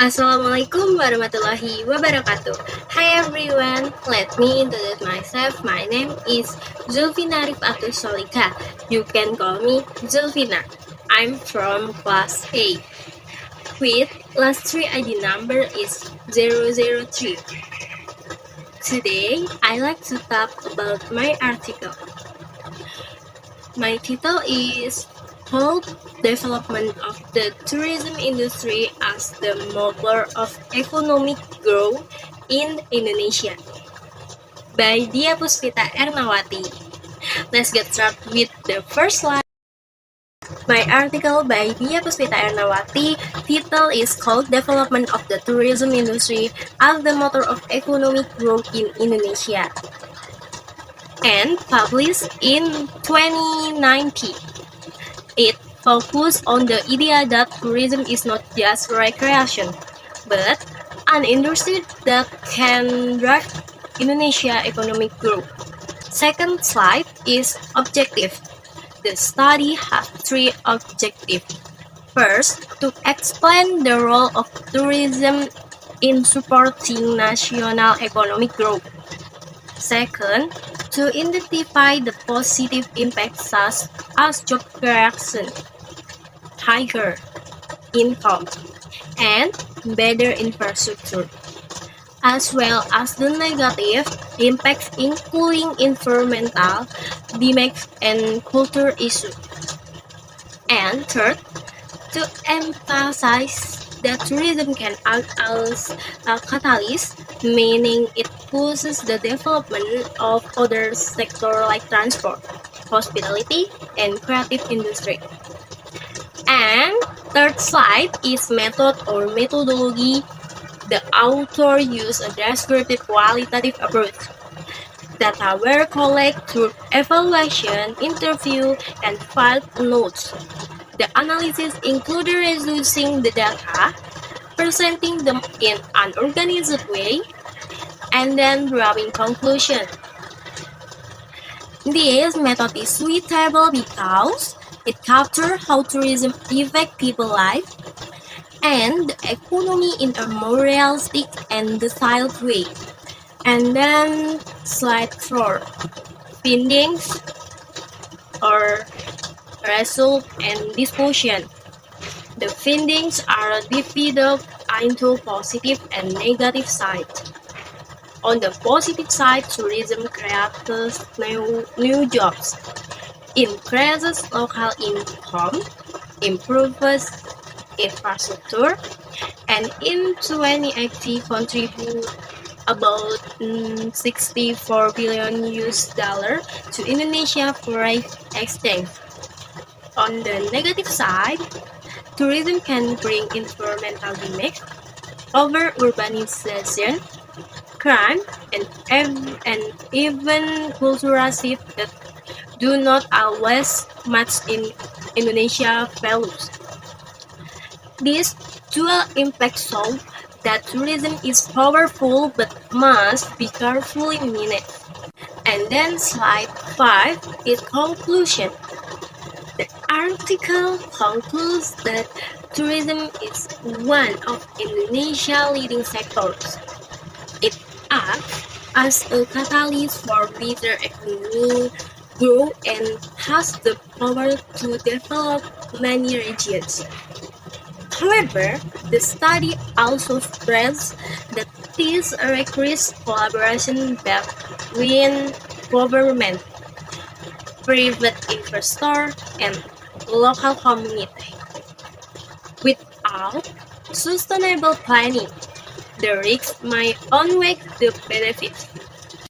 Assalamualaikum warahmatullahi wabarakatuh. Hi everyone, let me introduce myself. My name is Zulfina Rifatul Solika. You can call me Zulfina. I'm from class A. With last 3 ID number is 003. Today, I like to talk about my article. My title is called Development of the Tourism Industry as the Motor of Economic Growth in Indonesia by Dia Puspita Ernawati. Let's get started with the first slide. My article by Dia Puspita Ernawati, title is called Development of the Tourism Industry as the Motor of Economic Growth in Indonesia, and published in 2019. It focuses on the idea that tourism is not just recreation, but an industry that can drive Indonesia economic growth. Second slide is objective. The study has 3 objectives. First, to explain the role of tourism in supporting national economic growth. Second, to identify the positive impacts such as job creation, higher income, and better infrastructure, as well as the negative impacts including environmental, damage, and culture issues. And third, to emphasize that tourism can act as a catalyst, meaning it pushes the development of other sectors like transport, hospitality, and creative industry. And third slide is method or methodology. The author used a descriptive qualitative approach. Data were collected through evaluation, interview, and field notes. The analysis included reducing the data, presenting them in an organized way, and then drawing conclusions. This method is suitable because it captures how tourism affects people's lives and the economy in a more realistic and detailed way. And then slide 4, findings or result and discussion. The findings are divided into positive and negative sides. On the positive side, tourism creates new jobs, increases local income, improves infrastructure, and in 2018 contribute about 64 billion US dollar to Indonesia foreign exchange. On the negative side, tourism can bring environmental damage, over-urbanization, crime, and even cultural shifts that do not always match in Indonesia values. These dual impacts show that tourism is powerful but must be carefully managed. And then slide 5 is conclusion. The article concludes that tourism is one of Indonesia's leading sectors. It acts as a catalyst for better economic growth and has the power to develop many regions. However, the study also stressed that this requires collaboration between government, private investors, and local community. Without sustainable planning, the risks might outweigh the benefits.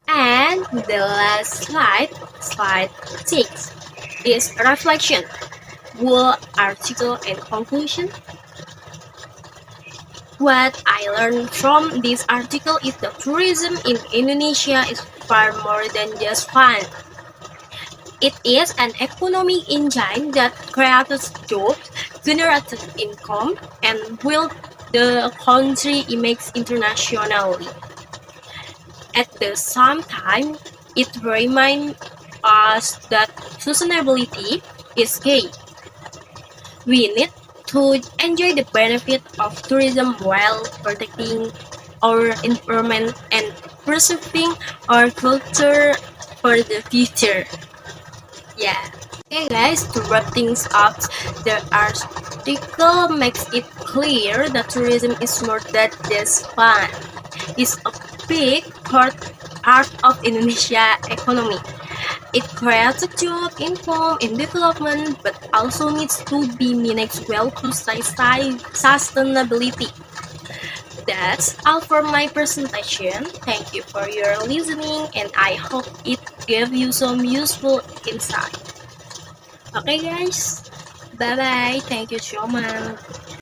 And the last slide, slide 6, is reflection, whole article and conclusion. What I learned from this article is that tourism in Indonesia is far more than just fun. It is an economic engine that creates jobs, generates income, and builds the country image internationally. At the same time, it reminds us that sustainability is key. We need to enjoy the benefit of tourism while protecting our environment and preserving our culture for the future. Yeah. Okay guys, to wrap things up, the article makes it clear that tourism is more than just fun. It's a big part of Indonesia economy. It creates a job, income, and development, but also needs to be managed well to sustainability. That's all for my presentation. Thank you for your listening, and I hope it gave you some useful insight. Okay, guys. Bye bye. Thank you so much.